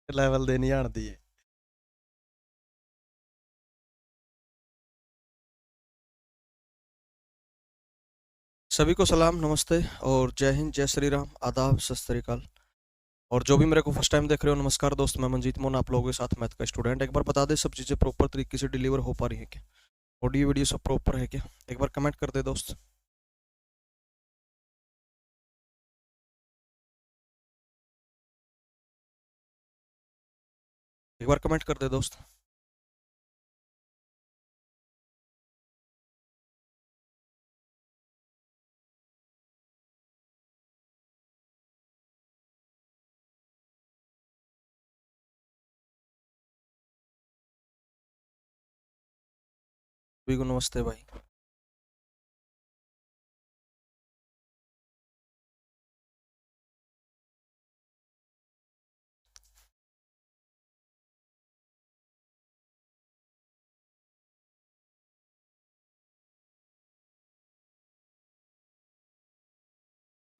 Level देनी आती है। सभी को सलाम नमस्ते और जय हिंद जय श्री राम आदाब सत श्री अकाल। और जो भी मेरे को फर्स्ट टाइम देख रहे हो, नमस्कार दोस्त, मैं मंजीत मोहन, आप लोगों के साथ मैथ का स्टूडेंट। एक बार बता दे सब चीज़ें प्रॉपर तरीके से डिलीवर हो पा रही है क्या? ऑडियो वीडियो सब प्रॉपर है क्या? एक बार कमेंट कर दे दोस्त। एक बार कमेंट कर दे दोस्त। सभी को नमस्ते भाई।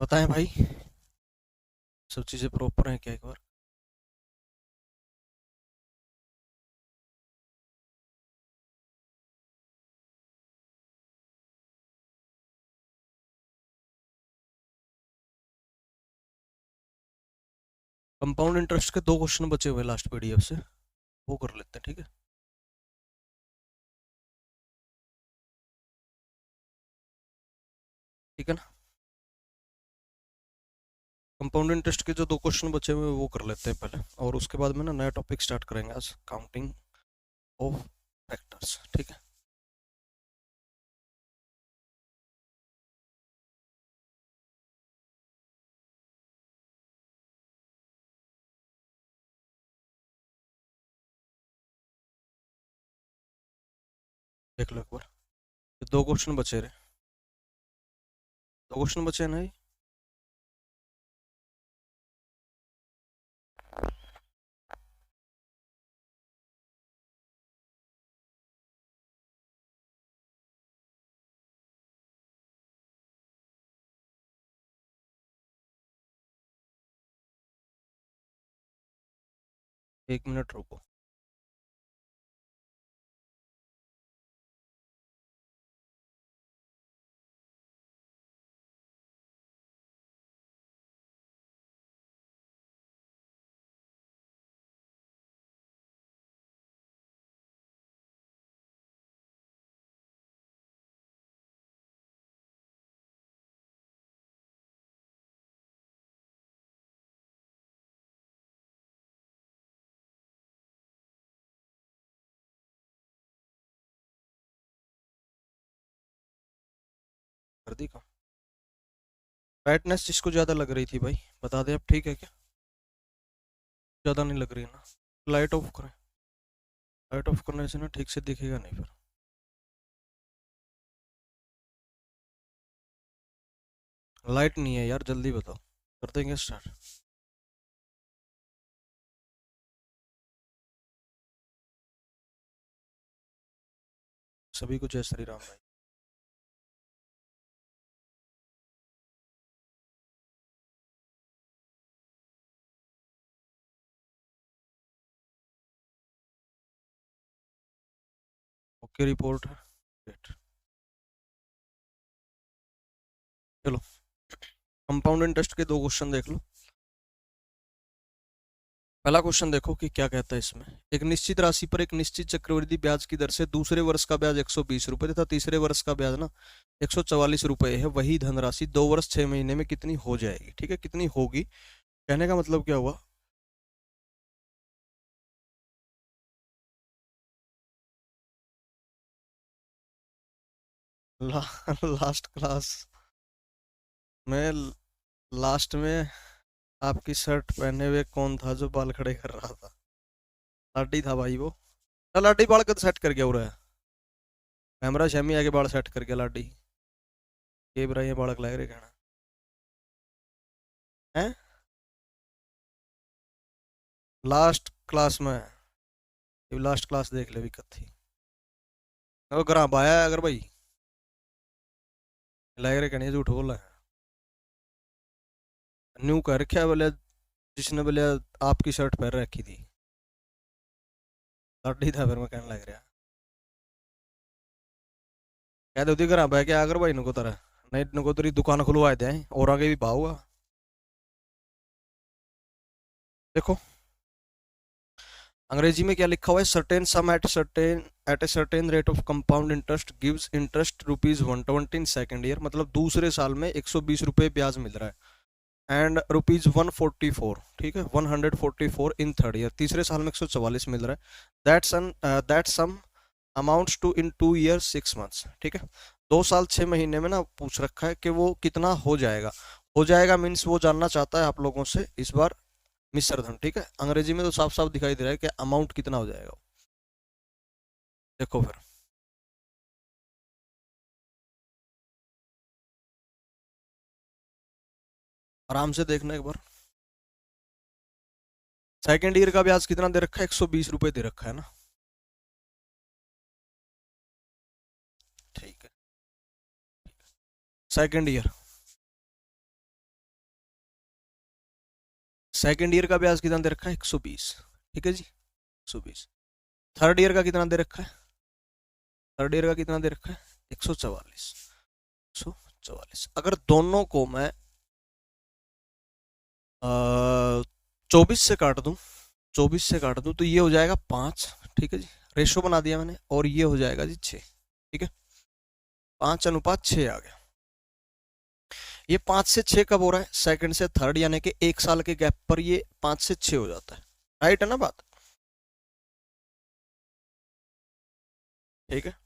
बताएं भाई, सब चीज़ें प्रॉपर हैं क्या? एक बार कंपाउंड इंटरेस्ट के दो क्वेश्चन बचे हुए लास्ट पीडीएफ से, वो कर लेते हैं, ठीक है? ठीक है ना? कंपाउंड इंटरेस्ट के जो दो क्वेश्चन बचे हुए वो कर लेते हैं पहले, और उसके बाद में ना नया टॉपिक स्टार्ट करेंगे आज, काउंटिंग ऑफ फैक्टर्स, ठीक है? देख लो एक बार, ये दो क्वेश्चन बचे रहे, दो क्वेश्चन बचे हैं ना ये? एक मिनट रुको। कर दी का ब्राइटनेस जिसको ज़्यादा लग रही थी भाई बता दे, अब ठीक है क्या? ज़्यादा नहीं लग रही है ना? लाइट ऑफ करें? लाइट ऑफ करने से ना ठीक से दिखेगा नहीं फिर। लाइट नहीं है यार, जल्दी बताओ, कर देंगे स्टार्ट। सभी को जय श्री राम भाई। ओके रिपोर्ट है, great। चलो, कंपाउंड इंटरेस्ट के दो क्वेश्चन देख लो। पहला क्वेश्चन देखो कि क्या कहता है इसमें। एक निश्चित राशि पर एक निश्चित चक्रवृद्धि ब्याज की दर से दूसरे वर्ष का ब्याज 120 रुपये तथा तीसरे वर्ष का ब्याज ना 144 रुपये है। वही धनराशि 2 वर्ष 6 महीने में कितनी हो जाएगी? ठीक है, कितनी होगी, कहने का मतलब क्या हुआ? ला, लास्ट क्लास में, लास्ट में आपकी शर्ट पहने हुए कौन था जो बाल खड़े कर रहा था? लाडी था भाई वो। लाडी बाल कद सेट कर गया हो रहा है? कैमरा शैमी आके बाल सेट कर गया लाडी के बरा, ये बालक लग रहे कहना है। लास्ट क्लास में, ये लास्ट क्लास देख ले भी कथी अगर ग्राम आया अगर भाई लग रहे कहने झूठ बोला है। न्यू कर रखा है बोले, जिसने बोले आपकी शर्ट पहन रखी थी, लड्डी था। फिर मैं कहने लग रहा, कह दो घर बह के आकर भाई नको तरह, नहीं नको तेरी दुकान खुलवाए थे और आगे भी भाऊगा। देखो अंग्रेजी में क्या लिखा हुआ है, certain sum at a certain rate of compound interest gives interest ₹120 in second year, मतलब दूसरे साल में 120 रुपये ब्याज मिल रहा है। एंड ₹144, ठीक है, 144 इन थर्ड ईयर, तीसरे साल में 144 मिल रहा है। That sum amounts to in 2 years 6 months, ठीक है। 2 साल 6 महीने में ना पूछ रखा है कि वो कितना हो जाएगा। हो जाएगा मीन्स वो जानना चाहता है आप लोगों से इस बार मिश्र धन, ठीक है। अंग्रेजी में तो साफ साफ दिखाई दे रहा है कि अमाउंट कितना हो जाएगा। देखो फिर आराम से देखना एक बार। सेकेंड ईयर का ब्याज कितना दे रखा है, 120 रुपये दे रखा है ना, ठीक है। सेकेंड ईयर, सेकेंड ईयर का ब्याज कितना दे रखा है, 120, ठीक है जी, 120। थर्ड ईयर का कितना दे रखा है, थर्ड ईयर का कितना दे रखा है, 144, 144। अगर दोनों को मैं 24 से काट दूं, 24 से काट दूं तो ये हो जाएगा 5, ठीक है जी, रेशो बना दिया मैंने, और ये हो जाएगा जी 6, ठीक है। 5:6 आ गया। ये 5 से 6 कब हो रहा है, सेकंड से थर्ड, यानी कि 1 साल के गैप पर ये 5 से 6 हो जाता है, राइट है ना बात, ठीक है।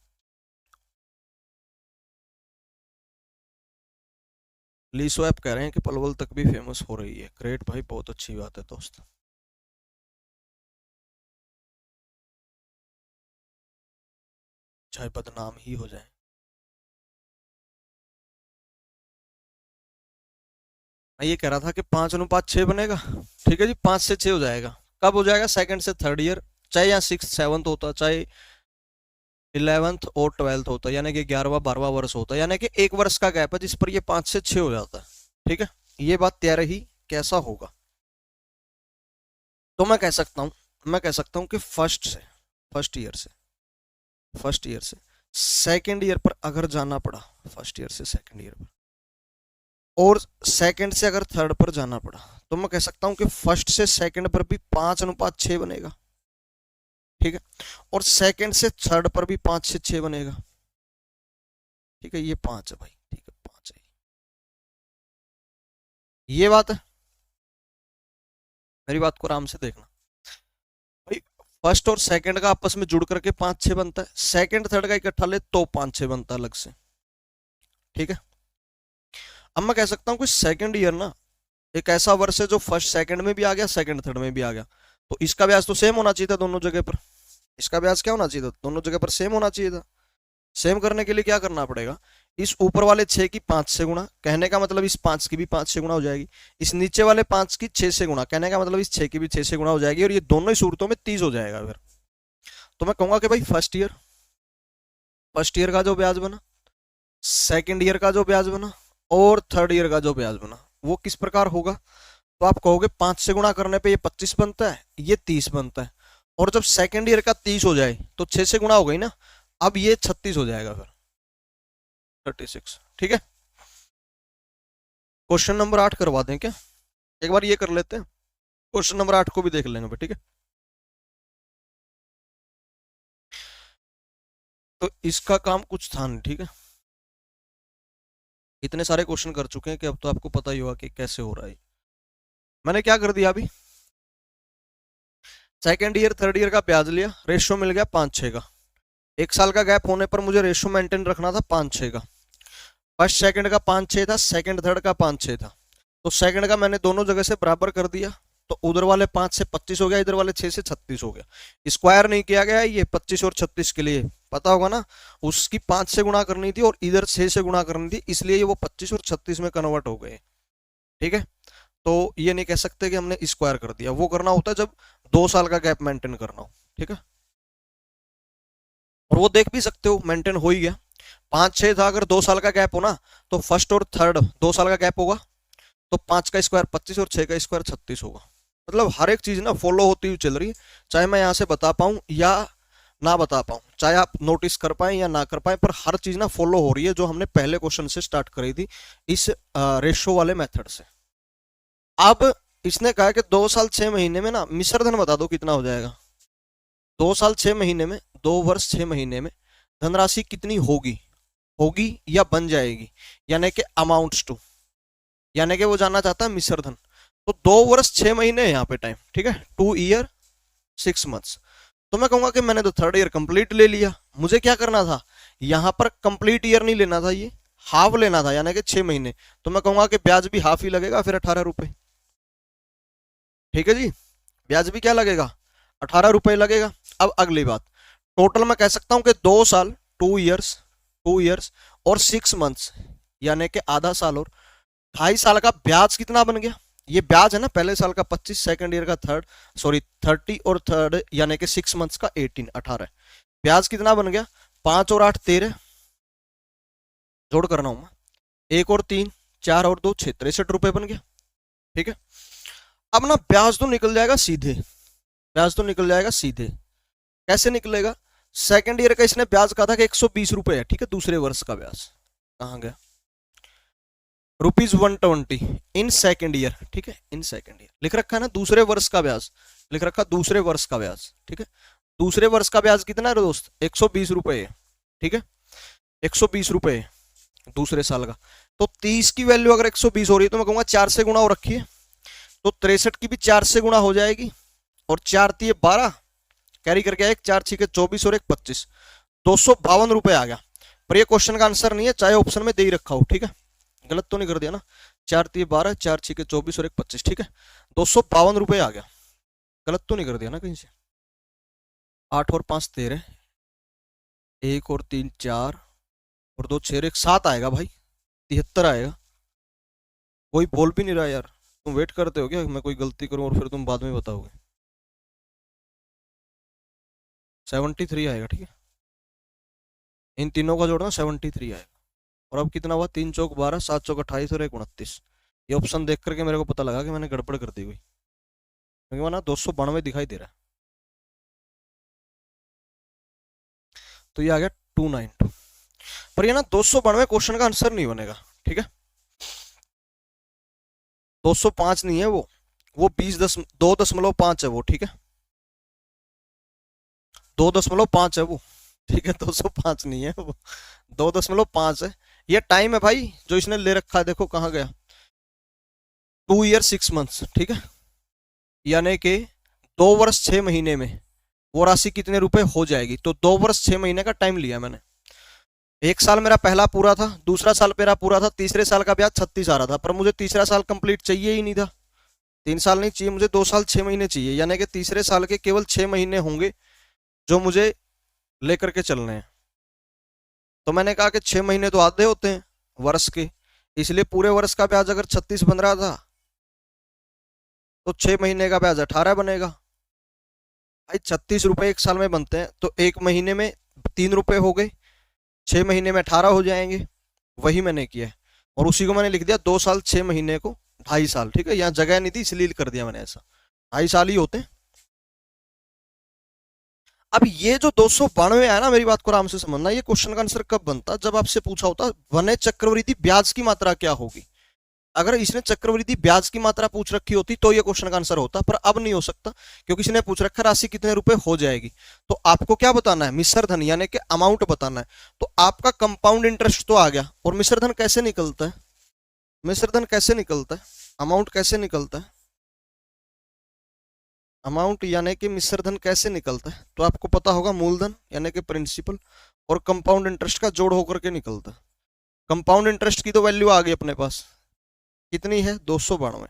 लीसो ऐप कह रहे हैं कि पलवल तक भी फेमस हो रही है, ग्रेट भाई, बहुत अच्छी बात है दोस्त। चाहे बदनाम ही हो जाए। मैं ये कह रहा था कि 5:6 बनेगा, ठीक है जी, 5 से 6 हो जाएगा। कब हो जाएगा, सेकंड से थर्ड ईयर, चाहे यहाँ 6th 7th होता, चाहे 11th और 12th होता, यानी कि 11वां 12वां वर्ष होता, यानी कि 1 वर्ष का गैप है जिस पर ये 5 से 6 हो जाता है, ठीक है। ये बात तैयार रही, कैसा होगा। तो मैं कह सकता हूँ कि फर्स्ट ईयर से फर्स्ट ईयर से सेकेंड ईयर पर अगर जाना पड़ा, फर्स्ट ईयर से सेकेंड ईयर पर, और सेकंड से अगर थर्ड पर जाना पड़ा, तो मैं कह सकता हूं कि फर्स्ट से सेकंड पर भी 5:6 बनेगा, ठीक है। और सेकंड से थर्ड पर भी 5 से 6 बनेगा, ठीक है। ये 5 है भाई, ठीक है, 5 है, ये बात है। मेरी बात को आराम से देखना भाई। फर्स्ट और सेकंड का आपस में जुड़ करके 5 6 बनता है, सेकंड थर्ड का इकट्ठा ले तो 5 6 बनता है अलग से, ठीक है। अब मैं कह सकता हूँ कि सेकंड ईयर ना एक ऐसा वर्ष है जो फर्स्ट सेकंड में भी आ गया, सेकंड थर्ड में भी आ गया, तो इसका ब्याज तो सेम होना चाहिए था दोनों जगह पर। इसका ब्याज क्या होना चाहिए था, दोनों जगह पर सेम होना चाहिए था। सेम करने के लिए क्या करना पड़ेगा, इस ऊपर वाले 6 की 5 से गुणा, कहने का मतलब इस 5 की भी 5 से गुणा हो जाएगी, इस नीचे वाले 5 की 6 से गुणा, कहने का मतलब इस 6 की भी 6 से गुणा हो जाएगी, और ये दोनों ही सूरतों में 30 हो जाएगा फिर। तो मैं कहूंगा कि भाई फर्स्ट ईयर का जो ब्याज बना, सेकेंड ईयर का जो ब्याज बना, और थर्ड ईयर का जो ब्याज बना, वो किस प्रकार होगा। तो आप कहोगे 5 से गुणा करने पे ये 25 बनता है, ये 30 बनता है, और जब सेकेंड ईयर का 30 हो जाए तो 6 से गुणा हो गई ना, अब ये 36 हो जाएगा फिर, 36, ठीक है। क्वेश्चन नंबर 8 करवा दें क्या, एक बार ये कर लेते हैं, क्वेश्चन नंबर 8 को भी देख लेंगे, ठीक है। तो इसका काम कुछ था नहीं, ठीक है। इतने सारे क्वेश्चन कर चुके हैं कि अब तो आपको पता ही होगा कि कैसे हो रहा है। मैंने क्या कर दिया अभी, सेकेंड ईयर थर्ड ईयर का ब्याज लिया, रेशियो मिल गया 5 6 का, 1 साल का गैप होने पर मुझे रेशियो मेंटेन रखना था 5 6 का। फर्स्ट सेकंड का 5 6 था, सेकंड थर्ड का 5 6 था, तो सेकंड का मैंने दोनों जगह से बराबर कर दिया, तो उधर वाले 5 से 25 हो गया, इधर वाले 6 से 36 हो गया। स्क्वायर नहीं किया गया, ये 25 और 36 के लिए पता होगा ना, उसकी 5 से गुणा करनी थी और इधर 6 से गुणा करनी थी, इसलिए वो 25 और 36 में कन्वर्ट हो गए, ठीक है। तो ये नहीं कह सकते कि हमने स्क्वायर कर दिया, वो करना होता है जब 2 साल का गैप मेंटेन करना हो, ठीक है। और वो देख भी सकते हो मेंटेन हो ही गया। 5 6 था, अगर 2 साल का गैप हो ना, तो फर्स्ट और थर्ड 2 साल का गैप होगा, तो 5 का स्क्वायर 25 और 6 का स्क्वायर 36 होगा, मतलब हर एक चीज ना फॉलो होती हुई चल रही है, चाहे मैं यहाँ से बता पाऊं या ना बता पाऊं, चाहे आप नोटिस कर पाए या ना कर पाए, पर हर चीज ना फॉलो हो रही है जो हमने पहले क्वेश्चन से स्टार्ट करी थी इस रेशो वाले मेथड से। अब इसने कहा कि 2 साल 6 महीने में ना मिश्र धन बता दो कितना हो जाएगा। 2 साल 6 महीने में, 2 वर्ष 6 महीने में धनराशि कितनी होगी, होगी या बन जाएगी, यानी कि अमाउंट्स टू, यानी कि वो जानना चाहता है मिश्र धन। तो 2 वर्ष 6 महीने है यहाँ पे टाइम, ठीक है, 2 ईयर 6 मंथ्स। तो मैं कहूंगा कि मैंने तो थर्ड ईयर कंप्लीट ले लिया, मुझे क्या करना था, यहां पर कंप्लीट ईयर नहीं लेना था, ये हाफ लेना था, यानी कि 6 महीने। तो मैं कहूंगा कि ब्याज भी हाफ ही लगेगा, फिर 18 रुपए। ठीक है जी, ब्याज भी क्या लगेगा, 18 रुपए लगेगा। अब अगली बात, टोटल मैं कह सकता हूं कि 2 साल, 2 ईयर्स और 6 मंथ्स, यानी कि आधा साल और 2.5 साल का ब्याज कितना बन गया। ये ब्याज है ना, पहले साल का 25, सेकंड ईयर का 30 और थर्ड यानी कि 6 मंथ्स का 18। ब्याज कितना बन गया, 5 और 8 13, जोड़ करना हूं मैं, 1 और 3 4 और 2 6, 63 रुपए बन गया। ठीक है, अब ना ब्याज तो निकल जाएगा सीधे, ब्याज तो निकल जाएगा सीधे। कैसे निकलेगा, सेकंड ईयर का इसने ब्याज कहा था कि 120 रुपए है, ठीक है, दूसरे वर्ष का ब्याज कहां गया, ₹120 इन सेकेंड ईयर, ठीक है, इन सेकेंड ईयर लिख रखा है ना, दूसरे वर्ष का ब्याज लिख रखा, दूसरे वर्ष का ब्याज, ठीक है। दूसरे वर्ष का ब्याज कितना है दोस्त, 120 रुपए है, ठीक है, 120 रुपए दूसरे साल का। तो 30 की वैल्यू अगर 120 हो रही है तो मैं कहूंगा 4 से गुणा हो रखी है, तो 63 की भी 4 से गुणा हो जाएगी, और 4 3 12 कैरी करके आए, 4 6 24 और 1 25, 252 रुपए आ गया। पर ये क्वेश्चन का आंसर नहीं है, चाहे ऑप्शन में दे ही रखा हो, ठीक है, गलत तो नहीं कर दिया ना, 4 3 12 4 6 24 और 1 25, ठीक है, 252 रुपए आ गया, गलत तो नहीं कर दिया ना कहीं से। 8 और 5 13, 1 और 3 4 और 2 6 1 7 आएगा भाई, 73 आएगा। कोई बोल भी नहीं रहा यार, तुम वेट करते हो क्या मैं कोई गलती करूं और फिर तुम बाद में बताओगे। 73 आएगा, ठीक है, इन तीनों का जोड़ना 73 आएगा। और अब कितना हुआ, 3 चौक 12 7 चौक 28 और 1 29। ये ऑप्शन देख करके मेरे को पता लगा कि मैंने गड़बड़ कर दी हुई, क्योंकि वहां 292 दिखाई दे रहा है, तो ये आ गया 292। पर ये ना 292 क्वेश्चन का आंसर नहीं बनेगा, ठीक है, 205 नहीं है वो 2.5 है वो, ठीक है, 2.5 है वो, ठीक है, 205 नहीं है वो, 2.5 है। ये टाइम है भाई जो इसने ले रखा है, देखो कहाँ गया, 2 ईयर 6 मंथ्स, ठीक है, यानी कि 2 वर्ष 6 महीने में वो राशि कितने रुपए हो जाएगी। तो 2 वर्ष 6 महीने का टाइम लिया मैंने, एक साल मेरा पहला पूरा था, दूसरा साल मेरा पूरा था, तीसरे साल का ब्याज 36 आ रहा था, पर मुझे तीसरा साल कंप्लीट चाहिए ही नहीं था, 3 साल नहीं चाहिए मुझे, 2 साल 6 महीने चाहिए, यानी कि तीसरे साल के केवल 6 महीने होंगे जो मुझे लेकर के चलने हैं। तो मैंने कहा कि 6 महीने तो आधे होते हैं वर्ष के, इसलिए पूरे वर्ष का ब्याज अगर 36 बन रहा था तो 6 महीने का ब्याज 18 बनेगा। भाई 36 रुपए एक साल में बनते हैं, तो 1 महीने में 3 रुपए हो गए, 6 महीने में 18 हो जाएंगे, वही मैंने किया है। और उसी को मैंने लिख दिया 2 साल 6 महीने को 2.5 साल, ठीक है, यहाँ जगह नहीं थी इसलिए कर दिया मैंने ऐसा, 2.5 साल ही होते हैं। अब ये जो 292 है ना, मेरी बात को आराम से समझना, ये क्वेश्चन का आंसर कब बनता, जब आपसे पूछा होता वनय चक्रवृद्धि ब्याज की मात्रा क्या होगी। अगर इसने चक्रवृद्धि ब्याज की मात्रा पूछ रखी होती तो ये क्वेश्चन का आंसर होता, पर अब नहीं हो सकता क्योंकि इसने पूछ रखा राशि कितने रुपए हो जाएगी। तो आपको क्या बताना है, मिश्र धन यानी कि अमाउंट बताना है। तो आपका कंपाउंड इंटरेस्ट तो आ गया, और मिश्र धन कैसे निकलता है, मिश्र धन कैसे निकलता है, अमाउंट कैसे निकलता है, अमाउंट यानी कि मिश्र धन कैसे निकलता है, तो आपको पता होगा मूलधन यानी कि प्रिंसिपल और कंपाउंड इंटरेस्ट का जोड़ होकर के निकलता है। कंपाउंड इंटरेस्ट की तो वैल्यू आ गई अपने पास, कितनी है 292,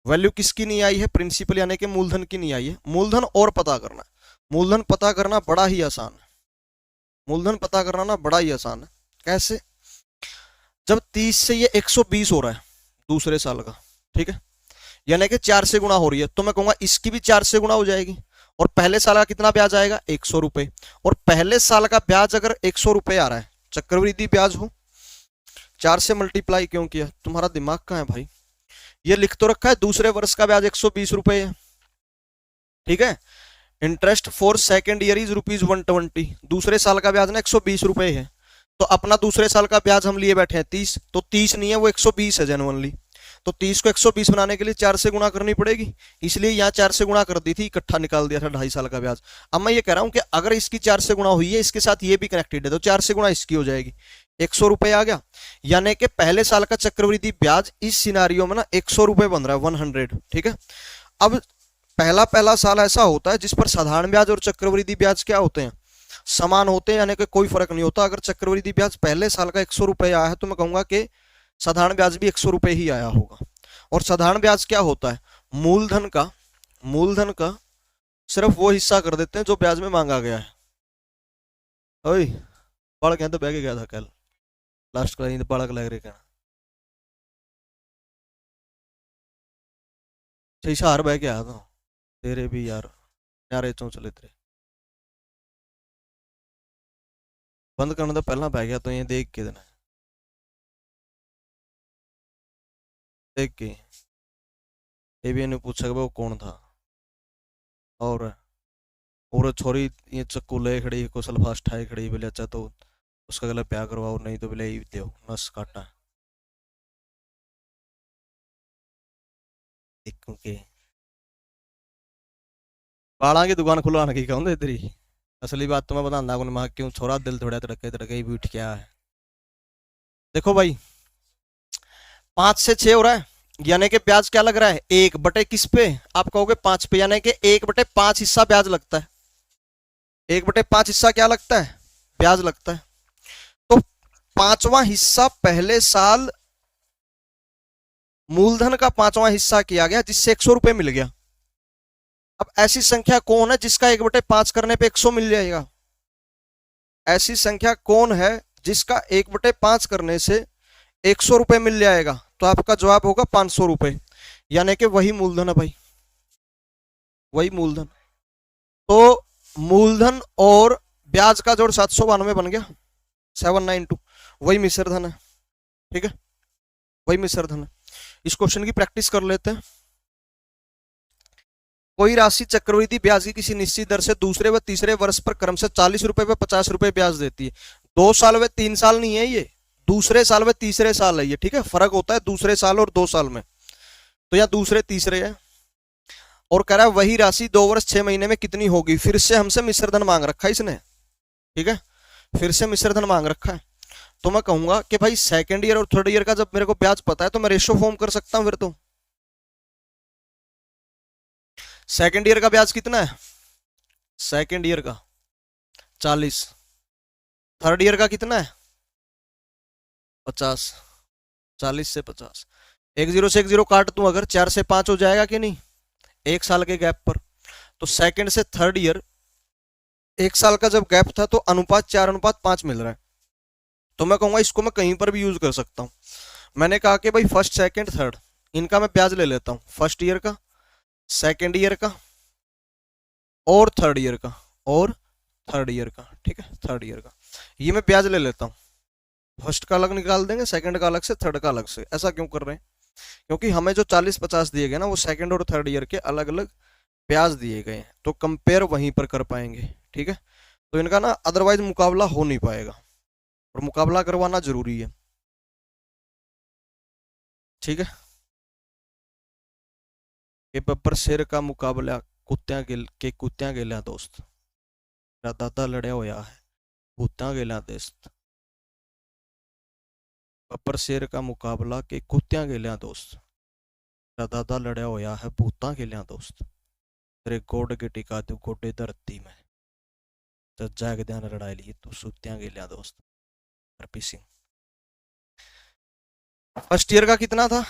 वैल्यू किसकी नहीं आई है, प्रिंसिपल यानी कि मूलधन की नहीं आई है। मूलधन और पता करना, मूलधन पता करना बड़ा ही आसान है, मूलधन पता करना ना बड़ा ही आसान है। कैसे, जब 30 से ये 120 हो रहा है दूसरे साल का, ठीक है, यानी कि 4 से गुणा हो रही है, तो मैं कहूंगा इसकी भी 4 से गुणा हो जाएगी, और पहले साल का कितना ब्याज आएगा 100 रुपए, और पहले साल का ब्याज अगर 100 रुपए आ रहा है, चक्रवृद्धि ब्याज हो, 4 से मल्टीप्लाई क्यों किया, तुम्हारा दिमाग कहाँ है भाई। ये लिख तो रखा है दूसरे वर्ष का ब्याज 120 रुपए है, ठीक है। Interest for second year is ₹120, दूसरे साल का ब्याज ना 120 रुपए है। तो अपना दूसरे साल का ब्याज हम लिए बैठे हैं 30, तो 30 नहीं है वो 120 है जेनुअनली। तो 30 को 120 बनाने के लिए 4 से गुणा करनी पड़ेगी, इसलिए यहाँ 4 से गुणा कर दी थी, इकट्ठा निकाल दिया था 2.5 साल का ब्याज। अब मैं ये कह रहा हूं कि अगर इसकी 4 से गुणा हुई है, इसके साथ ये भी कनेक्टेड है, तो 4 से गुणा इसकी हो जाएगी, 100 रुपए आ गया। यानी कि पहले साल का चक्रवृद्धि ब्याज इस सिनारियो में ना 100 रुपए बन रहा है, 100। ठीक है। अब पहला पहला साल ऐसा होता है जिस पर साधारण ब्याज और चक्रवृद्धि ब्याज क्या होते हैं, समान होते हैं, यानी कि कोई फर्क नहीं होता। अगर चक्रवृद्धि ब्याज पहले साल का 100 रुपए आया है तो मैं कहूंगा कि साधारण ब्याज भी 100 रुपए ही आया होगा। और साधारण ब्याज क्या होता है, मूलधन का सिर्फ वो हिस्सा कर देते हैं जो ब्याज में मांगा गया है। ओए पढ़ के तो बह के गया था कल लास्ट क्लास, पढ़ के लग रही कहना शीशा हार बह के आया था तेरे भी यार, यारे चौंचले तेरे बंद करने तो पहला बह गया, तो ये देख के देना, देख के ये भी इन्हें पूछा कि वो कौन था। और छोरी ये चक्कू ले खड़ी को सल्फास ठाए खड़ी, बोले अच्छा तो उसका गला प्यार करवाओ, नहीं तो बोले दो नस काटा देखूं के बाड़ा की दुकान खुलवाने की कहूँ तेरी। असली बात तो मैं बताना माँ क्यों छोरा दिल थोड़ा तड़के तड़के ही बीठ क्या है। देखो भाई 5 से 6 हो रहा है, यानी कि ब्याज क्या लग रहा है, 1 बटे किस पे, आप कहोगे 5 पे, यानी कि 1/5 हिस्सा ब्याज लगता है। 1/5 हिस्सा क्या लगता है, ब्याज लगता है। तो 5वां हिस्सा पहले साल मूलधन का 5वां हिस्सा किया गया जिससे 100 रुपए मिल गया। अब ऐसी संख्या कौन है जिसका 1/5 करने पे 100 मिल जाएगा, ऐसी संख्या कौन है जिसका 1/5 करने से 100 रुपए मिल जाएगा, तो आपका जवाब होगा 500 रुपए, यानी कि वही मूलधन है भाई, वही मूलधन। तो मूलधन और ब्याज का जोड़ 792 बन गया, 792, वही मिश्र धन है। ठीक है, वही मिश्र धन है। इस क्वेश्चन की प्रैक्टिस कर लेते हैं। कोई राशि चक्रवृद्धि ब्याज की किसी निश्चित दर से दूसरे व तीसरे वर्ष पर क्रमशः 40 रुपए व 50 रुपए ब्याज देती है। 2 साल व 3 साल नहीं है ये, दूसरे साल व तीसरे साल है ये। ठीक है, फर्क होता है दूसरे साल और 2 साल में, तो यहाँ दूसरे तीसरे है। और कह रहा है वही राशि 2 वर्ष 6 महीने में कितनी होगी, फिर से हमसे मिश्र धन मांग रखा है इसने। ठीक है, फिर से मिश्र धन मांग रखा है। तो मैं कहूंगा कि भाई सेकंड ईयर और थर्ड ईयर का जब मेरे को ब्याज पता है तो मैं रेशो फॉर्म कर सकता हूं। फिर तो सेकंड ईयर का ब्याज कितना है, सेकंड ईयर का 40, थर्ड ईयर का कितना है 50, 40 से 50, एक जीरो से एक जीरो काट दूं अगर 4 से 5 हो जाएगा कि नहीं, 1 साल के गैप पर। तो सेकंड से थर्ड ईयर 1 साल का जब गैप था तो अनुपात 4:5 मिल रहा है। तो मैं कहूंगा इसको मैं कहीं पर भी यूज कर सकता हूं। मैंने कहा कि भाई फर्स्ट सेकंड थर्ड इनका मैं ब्याज ले लेता हूं, फर्स्ट ईयर का, सेकंड ईयर का और थर्ड ईयर का, और थर्ड ईयर का। ठीक है, थर्ड ईयर का ये मैं ब्याज ले लेता हूँ। फर्स्ट का अलग निकाल देंगे, सेकंड का अलग से, थर्ड का अलग से। ऐसा क्यों कर रहे हैं, क्योंकि हमें जो 40-50 दिए गए ना वो सेकंड और थर्ड ईयर के अलग अलग ब्याज दिए गए हैं, तो कंपेयर वहीं पर कर पाएंगे। ठीक है, तो इनका ना अदरवाइज मुकाबला हो नहीं पाएगा, और मुकाबला करवाना जरूरी है। ठीक है, ये बब्बर शेर का मुकाबला कुत्तियां गेलिया दोस्त, मेरा दादा लड़या होया है भूतियां गेलिया दोस्त। बब्बर शेर का मुकाबला के कुत्तियां गेलिया दोस्त, मेरा दादा लड़या होया है भूतां गेलिया दोस्त। तेरे गोड के टिका दू गोडे धरती में, तो जाग ध्यान लड़ाई ली तू सुत्तियां गेलिया दोस्त। हरपी सिंह। फर्स्ट ईयर का कितना था,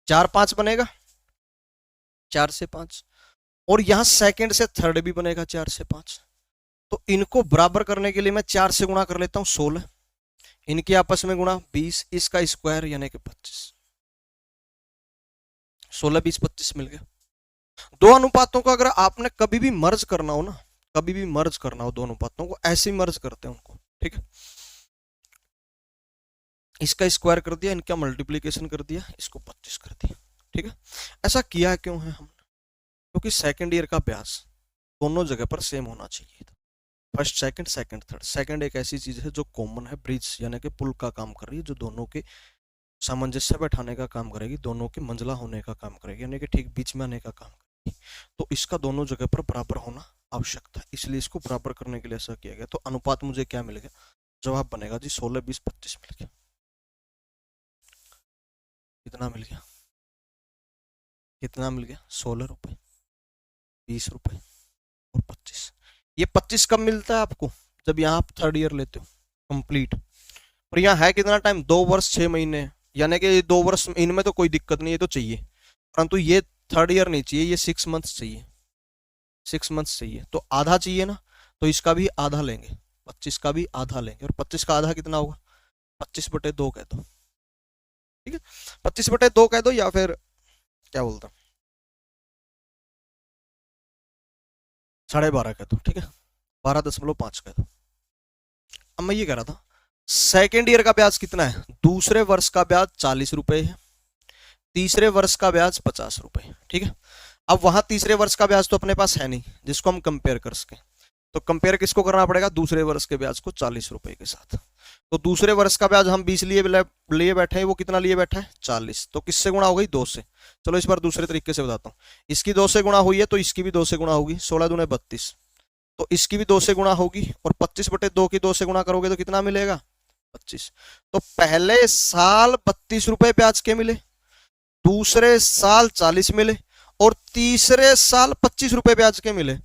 4-5 बनेगा, 4 से 5। और यहाँ सेकंड से थर्ड भी बनेगा 4 से 5। तो इनको बराबर करने के लिए मैं 4 से गुणा कर लेता हूँ 16, इनके आपस में गुणा 20, इसका स्क्वायर यानी कि 25, 16 20 25 मिल गया। दो अनुपातों को अगर आपने कभी भी मर्ज करना हो ना, कभी भी मर्ज करना हो दो अनुपातों को, ऐसे ही मर्ज करते हैं उनको। ठीक है, इसका स्क्वायर कर दिया, इनका मल्टीप्लीकेशन कर दिया, इसको 25 कर दिया। ठीक है, ऐसा किया क्यों है हमने, क्योंकि सेकंड ईयर का ब्याज दोनों जगह पर सेम होना चाहिए था। First second, second third. Second एक ऐसी चीज है जो कॉमन है, ब्रिज यानी कि पुल का काम कर रही है, जो दोनों के सामंजस्य बैठाने का काम करेगी, दोनों के मंझला होने का काम करेगी, यानी कि ठीक बीच में आने का काम करेगी। तो इसका दोनों जगह पर बराबर होना आवश्यक था, इसलिए इसको बराबर करने के लिए ऐसा किया गया। तो अनुपात मुझे क्या मिल गया? जवाब बनेगा जी 16, 20, 25 मिल गया। कितना मिल गया? कितना मिल गया? 16 रुपए, 20 रुपए और 25। ये 25 कब मिलता है आपको? जब यहाँ आप थर्ड ईयर लेते हो कंप्लीट। और यहाँ है कितना टाइम? 2 वर्ष 6 महीने, यानी कि 2 वर्ष, इनमें तो कोई दिक्कत नहीं है, तो चाहिए। परंतु ये थर्ड ईयर नहीं चाहिए, ये 6 मंथ्स चाहिए। 6 मंथ्स चाहिए तो आधा चाहिए ना, तो इसका भी आधा लेंगे, 25 का भी आधा लेंगे। और 25 का आधा कितना होगा? 25/2 कह दो, ठीक है। 25/2 कह दो, या फिर क्या बोलता, 12.5 कह दो, ठीक है। 12.5 कह दो। अब मैं ये कह रहा था, सेकेंड ईयर का ब्याज कितना है? दूसरे वर्ष का ब्याज 40 रुपए है, तीसरे वर्ष का ब्याज 50 रुपए, ठीक है। अब वहां तीसरे वर्ष का ब्याज तो अपने पास है नहीं जिसको हम कंपेयर कर सके, तो कंपेयर किसको करना पड़ेगा? दूसरे वर्ष के ब्याज को 40 रुपए के साथ। तो दूसरे वर्ष का ब्याज हम 20 लिए बैठे हैं, वो कितना लिए बैठा है? 40। तो किससे गुणा हो गई? 2 से। चलो इस बार दूसरे तरीके से बताता हूँ। इसकी 2 से गुणा हुई है तो इसकी भी 2 से गुणा होगी, 16×2 = 32। तो इसकी भी 2 से गुणा होगी, और 25/2 की 2 से गुणा करोगे तो कितना मिलेगा? 25। तो पहले साल 32 रुपए ब्याज के मिले, दूसरे साल 40 मिले, और तीसरे साल 25 रुपए ब्याज के मिले।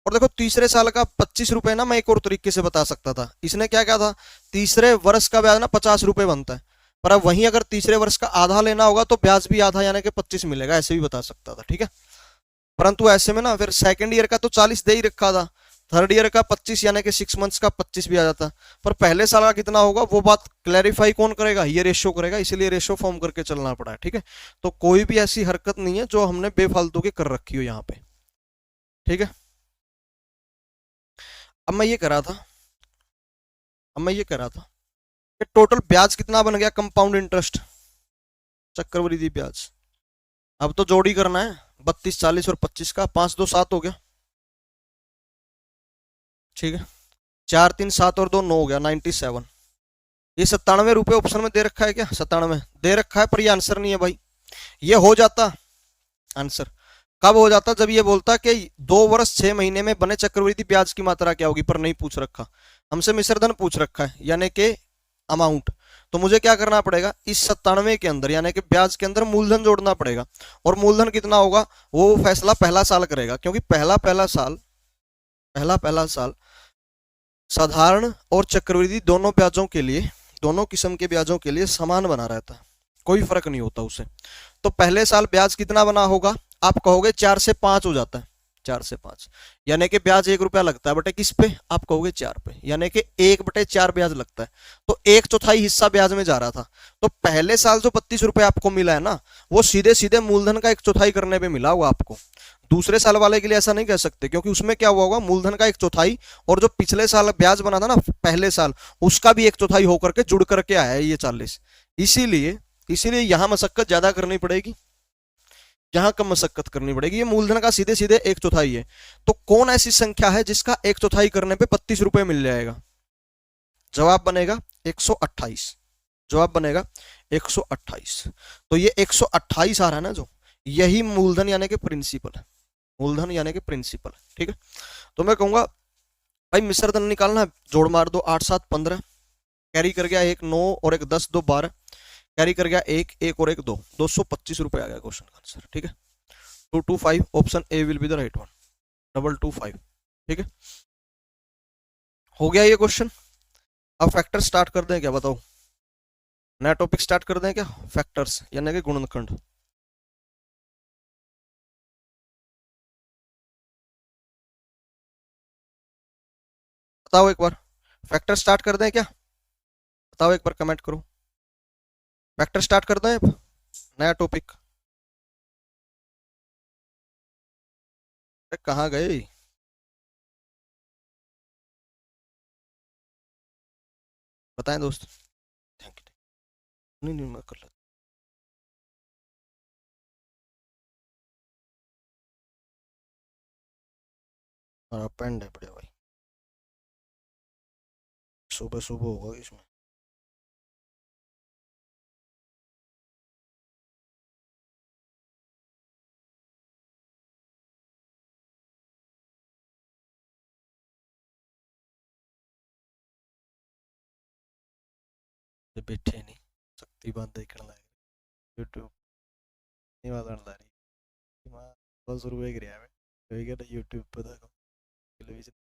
और देखो तीसरे साल का 25 रुपए ना, मैं एक और तरीके से बता सकता था। इसने क्या क्या था, तीसरे वर्ष का ब्याज ना 50 रुपए बनता है, पर अब वहीं अगर तीसरे वर्ष का आधा लेना होगा तो ब्याज भी आधा यानी कि 25 मिलेगा, ऐसे भी बता सकता था, ठीक है। परंतु ऐसे में ना फिर सेकंड ईयर का तो 40 दे ही रखा था, थर्ड ईयर का 25 यानी कि 6 मंथ्स का 25 भी आ जाता। पर पहले साल का कितना होगा वो बात क्लैरिफाई कौन करेगा? ये रेशो करेगा, इसीलिए रेशो फॉर्म करके चलना पड़ा है, ठीक है। तो कोई भी ऐसी हरकत नहीं है जो हमने बेफालतू की कर रखी हो यहाँ पे, ठीक है। अब मैं ये कह रहा था अब मैं ये कह रहा था कि टोटल ब्याज कितना बन गया? कंपाउंड इंटरेस्ट, चक्रवृद्धि ब्याज। अब तो जोड़ी करना है, 32, 40 और 25 का, 5 2 7 हो गया, ठीक है। 4 3 7 और 2 9 हो गया, 97। ये 97 रुपए ऑप्शन में दे रखा है क्या? 97 दे रखा है, पर ये आंसर नहीं है भाई। ये हो जाता आंसर कब हो जाता? जब ये बोलता कि 2 वर्ष 6 महीने में बने चक्रवृद्धि ब्याज की मात्रा क्या होगी, पर नहीं पूछ रखा। हमसे मिश्रधन पूछ रखा है, यानी कि अमाउंट। तो मुझे क्या करना पड़ेगा? इस 97 के अंदर यानी कि ब्याज के अंदर मूलधन जोड़ना पड़ेगा। और मूलधन कितना होगा वो फैसला पहला साल करेगा, क्योंकि पहला पहला साल साधारण और चक्रवृद्धि दोनों ब्याजों के लिए, दोनों किस्म के ब्याजों के लिए समान बना रहता है, कोई फर्क नहीं होता उसे। तो पहले साल ब्याज कितना बना होगा? आप कहोगे 4 से 5 हो जाता है, 4 से 5, यानी कि ब्याज 1 रुपया लगता है बटे किस पे? आप कहोगे 4 पे, यानी कि 1/4 ब्याज लगता है। तो 1/4 हिस्सा ब्याज में जा रहा था। तो पहले साल जो 32 रुपए आपको मिला है ना, वो सीधे सीधे मूलधन का 1/4 करने पे मिला हुआ आपको। दूसरे साल वाले के लिए ऐसा नहीं कह सकते, क्योंकि उसमें क्या हुआ होगा, मूलधन का 1/4 और जो पिछले साल ब्याज बना था ना पहले साल, उसका भी 1/4 होकर के जुड़ करके आया है ये 40। इसीलिए इसीलिए यहां मशक्कत ज्यादा करनी पड़ेगी, यहाँ कम मशक्कत करनी पड़ेगी। ये मूलधन का सीधे सीधे 1/4 है। तो कौन ऐसी संख्या है जिसका 1/4 करने पे 32 रुपए मिल जाएगा? जवाब बनेगा 128। जवाब बनेगा 128। तो ये 128 आ रहा है ना जो, यही मूलधन यानी कि प्रिंसिपल है, मूलधन यानी कि प्रिंसिपल, ठीक है। तो मैं कहूंगा भाई मिश्रधन निकालना है, जोड़ मार दो, 8 7 15, कैरी कर गया 1 9 और 1 10 2 12, कैरी कर गया 1 1 और 1 2, 225 रुपए आ गया क्वेश्चन का आंसर, ठीक है। 225 option A will be the right one, 225, ठीक है। हो गया ये क्वेश्चन। अब फैक्टर स्टार्ट कर दें क्या, बताओ? नया टॉपिक स्टार्ट कर दें क्या? फैक्टर्स यानी कि गुणनखंड। बताओ एक बार, फैक्टर स्टार्ट कर दें क्या? बताओ एक बार, कमेंट करो। फैक्टर स्टार्ट कर दें, नया टॉपिक। कहाँ गए? बताएं दोस्त। Thank you. नहीं नहीं, मैं कर लेता। और पेंड है बड़े भाई, सुबह सुबह होगा इसमें। ये बैठे नहीं, शक्तिमान देखने लगे यूट्यूब नहीं वाला रही। 10 रुपये गिरा है ना यूट्यूब पे देखो, टेलीविजन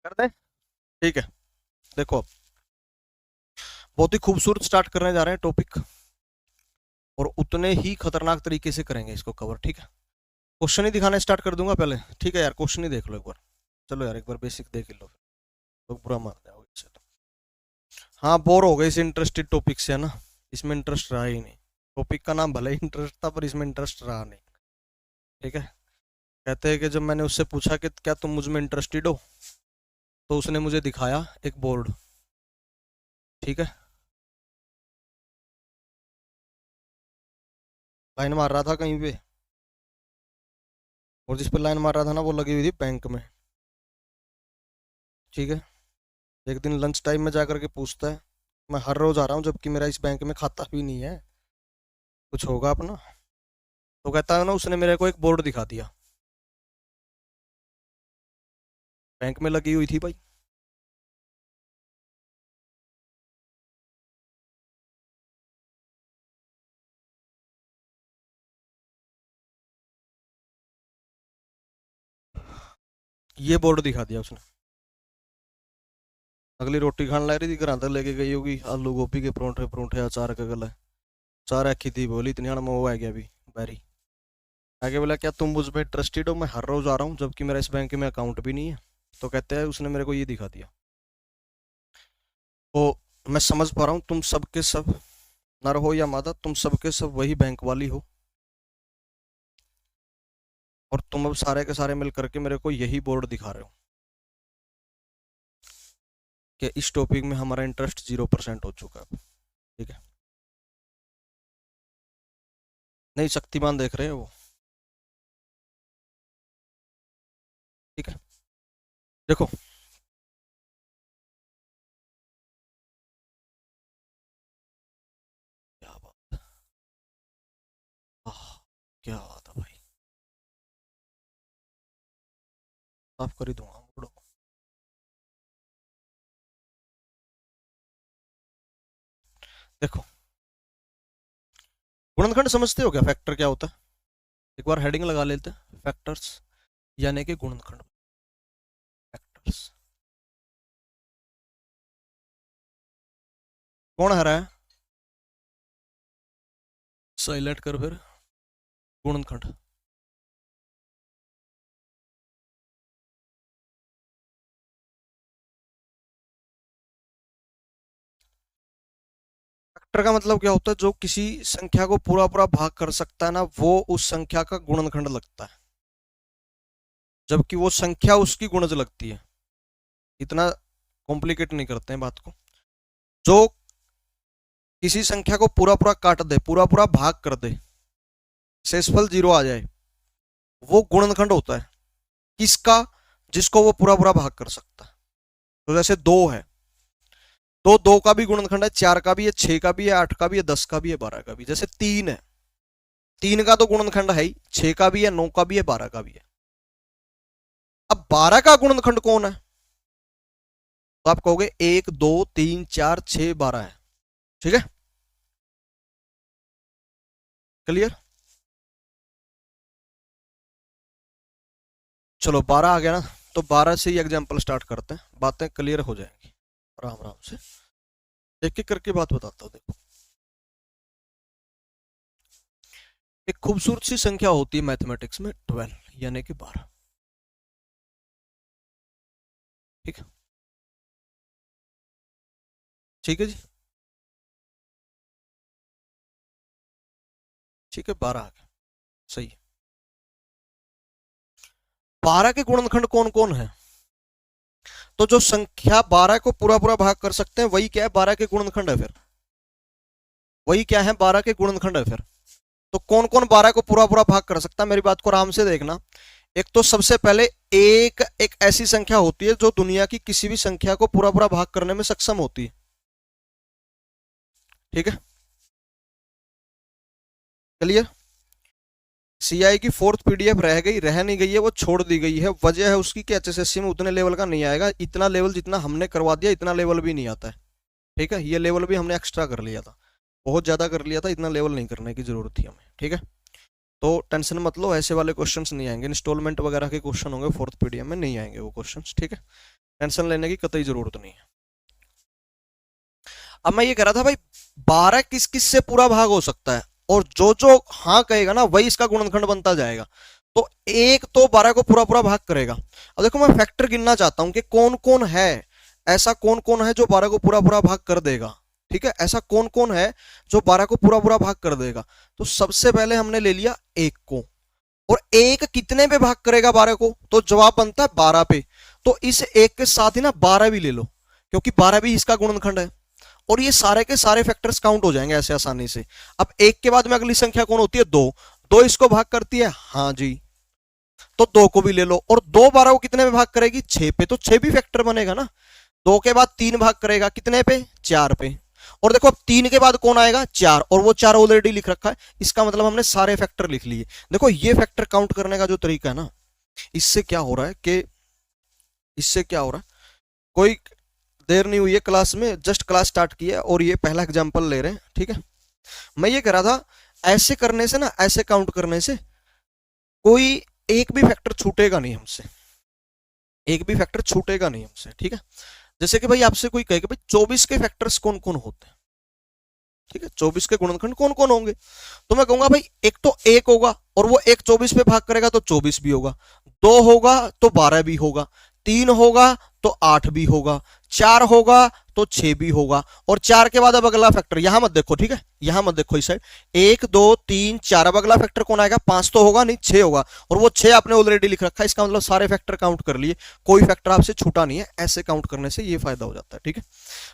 कर दे। ठीक है, देखो अब बहुत ही खूबसूरत स्टार्ट करने जा रहे हैं टॉपिक, और उतने ही खतरनाक तरीके से करेंगे इसको कवर। ठीक है, क्वेश्चन ही दिखाने स्टार्ट कर दूंगा पहले। ठीक है यार, क्वेश्चन ही देख लो एक बार। चलो यार, एक बार बेसिक देख लो, तो बुरा मान जाओगे इससे तो। हाँ, बोर हो गए इस इंटरेस्टेड टॉपिक से, है ना। इसमें इंटरेस्ट रहा ही नहीं। टॉपिक का नाम भले ही इंटरेस्ट था, पर इसमें इंटरेस्ट रहा नहीं। ठीक है, कहते हैं कि जब मैंने उससे पूछा कि क्या तुम मुझ में इंटरेस्टेड हो, तो उसने मुझे दिखाया एक बोर्ड। ठीक है, लाइन मार रहा था कहीं पे, और जिस पे लाइन मार रहा था ना, वो लगी हुई थी बैंक में। ठीक है, एक दिन लंच टाइम में जाकर के पूछता है, मैं हर रोज आ रहा हूँ जबकि मेरा इस बैंक में खाता भी नहीं है, कुछ होगा अपना। तो कहता है ना, उसने मेरे को एक बोर्ड दिखा दिया, बैंक में लगी हुई थी भाई। ये बोर्ड दिखा दिया उसने। अगली रोटी खाने लग रही थी, घर तक लेके गई होगी, आलू गोभी के परोंठे परोंठे अचार का गला, चार रखी थी, बोली इतनी में वो आ गया अभी बैरी। आगे बोला, क्या तुम मुझ पे ट्रस्टेड हो, मैं हर रोज आ रहा हूँ जबकि मेरा इस बैंक में अकाउंट भी नहीं है। तो कहते हैं उसने मेरे को ये दिखा दिया। तो मैं समझ पा रहा हूँ तुम सबके सब, नर हो या मादा, तुम सबके सब वही बैंक वाली हो, और तुम अब सारे के सारे मिल करके मेरे को यही बोर्ड दिखा रहे हो कि इस टॉपिक में हमारा इंटरेस्ट 0% हो चुका है। ठीक है, नहीं शक्तिमान देख रहे हैं वो। ठीक है, देखो क्या बात, आह, क्या बात है भाई, साफ कर ही दूंगा बोर्ड। देखो, गुणनखंड समझते हो क्या, फैक्टर क्या होता है? एक बार हेडिंग लगा लेते हैं, फैक्टर्स यानी कि गुणनखंड। फैक्टर्स कौन हरा है, साइलेंट कर फिर। गुणनखंड, फैक्टर का मतलब क्या होता है, जो किसी संख्या को पूरा पूरा भाग कर सकता है ना, वो उस संख्या का गुणनखंड लगता है, जबकि वो संख्या उसकी गुणज लगती है। इतना कॉम्प्लिकेट नहीं करते हैं बात को। जो किसी संख्या को पूरा पूरा काट दे, पूरा पूरा भाग कर दे, शेषफल 0 आ जाए, वो गुणनखंड होता है। किसका? जिसको वो पूरा पूरा भाग कर सकता है। तो जैसे 2 है, तो 2 का भी गुणनखंड है, 4 का भी है, 6 का भी है, 8 का भी है, 10 का भी है, 12 का भी। जैसे 3 है, 3 का तो गुणनखंड है ही, 6 का भी है, 9 का भी है, 12 का भी है। अब 12 का गुणनखंड कौन है? तो आप कहोगे 1 2 3 4 6 12 है। ठीक है, क्लियर। चलो 12 आ गया ना, तो 12 से ही एग्जाम्पल स्टार्ट करते हैं, बातें क्लियर हो जाएंगी आराम आराम से। एक एक करके बात बताता हूँ, देखो। एक खूबसूरत सी संख्या होती है मैथमेटिक्स में, 12 यानी कि 12। ठीक है, ठीक है जी, ठीक है, 12 आ गया, सही है। 12 के गुणनखंड कौन कौन है? तो जो संख्या 12 को पूरा पूरा भाग कर सकते हैं, वही क्या है, 12 के गुणनखंड है फिर। वही क्या है, 12 के गुणनखंड है फिर। तो कौन कौन 12 को पूरा पूरा भाग कर सकता है, मेरी बात को आराम से देखना। एक तो सबसे पहले एक एक ऐसी संख्या होती है जो दुनिया की किसी भी संख्या को पूरा पूरा भाग करने में सक्षम होती है, ठीक है, क्लियर। सीआई की फोर्थ पीडीएफ रह नहीं गई है, वो छोड़ दी गई है। वजह है उसकी कि एचएसएससी में उतने लेवल का नहीं आएगा, इतना लेवल जितना हमने करवा दिया इतना लेवल भी नहीं आता है, ठीक है। ये लेवल भी हमने एक्स्ट्रा कर लिया था, बहुत ज्यादा कर लिया था, इतना लेवल नहीं करने की जरूरत थी हमें, ठीक है। तो टेंशन मत लो, ऐसे वाले क्वेश्चंस नहीं आएंगे, इंस्टॉलमेंट वगैरह के क्वेश्चन होंगे फोर्थ पीडीएफ में, नहीं आएंगे वो क्वेश्चंस, ठीक है। टेंशन लेने की कतई जरूरत नहीं है। अब मैं ये कह रहा था भाई 12 किस किस से पूरा भाग हो सकता है, और जो जो हाँ कहेगा ना वही इसका गुणनखंड बनता जाएगा। तो एक तो 12 को पूरा पूरा भाग करेगा। अब देखो मैं फैक्टर गिनना चाहता हूं कि कौन कौन है, ऐसा कौन कौन है जो 12 को पूरा पूरा भाग कर देगा, ठीक है। ऐसा कौन कौन है जो 12 को पूरा पूरा भाग कर देगा। तो सबसे पहले हमने ले लिया एक को, और एक कितने पे भाग करेगा 12 को, तो जवाब बनता है 12 पे। तो इस एक के साथ ही ना 12 भी ले लो, क्योंकि 12 भी इसका गुणनखंड है, और ये सारे के सारे फैक्टर्स काउंट हो जाएंगे ऐसे आसानी से। अब एक के बाद में अगली संख्या कौन होती है, दो। दो इसको भाग करती है, हाँ जी, तो दो को भी ले लो। और दो 12 को कितने में भाग करेगी, 6 पे, तो 6 भी फैक्टर बनेगा ना। दो के बाद 3 भाग करेगा, कितने पे, 4 पे। और देखो अब 3 के बाद कौन आएगा, 4, और वो 4 ऑलरेडी लिख रखा है, इसका मतलब हमने सारे फैक्टर लिख लिए। देखो ये फैक्टर काउंट करने का जो तरीका है ना, इससे क्या हो रहा है कि इससे क्या हो रहा है, कोई देर नहीं हुई है क्लास में, जस्ट क्लास स्टार्ट की है और ये पहला एग्जांपल ले रहे हैं, ठीक है। मैं ये कह रहा था ऐसे करने से ना, ऐसे काउंट करने से कोई एक भी फैक्टर छूटेगा नहीं हमसे, एक भी फैक्टर छूटेगा नहीं हमसे, ठीक है। जैसे कि भाई आपसे कोई कहे कि भाई 24 के फैक्टर्स कौन कौन होते हैं, ठीक है, 24 के गुणनखंड कौन कौन होंगे। तो मैं कहूंगा भाई एक तो एक होगा, और वो एक 24 पे भाग करेगा तो 24 भी होगा, दो होगा तो 12 भी होगा, तीन होगा तो 8 भी होगा, चार होगा तो 6 भी होगा, और चार के बाद अब अगला फैक्टर, यहां मत देखो, ठीक है, यहां मत देखो, इस साइड, 1 2 3 4, अब अगला फैक्टर कौन आएगा, 5 तो होगा नहीं, 6 होगा, और वो 6 आपने ऑलरेडी लिख रखा है, इसका मतलब सारे फैक्टर काउंट कर लिए, कोई फैक्टर आपसे छूटा नहीं है। ऐसे काउंट करने से ये फायदा हो जाता है, ठीक है।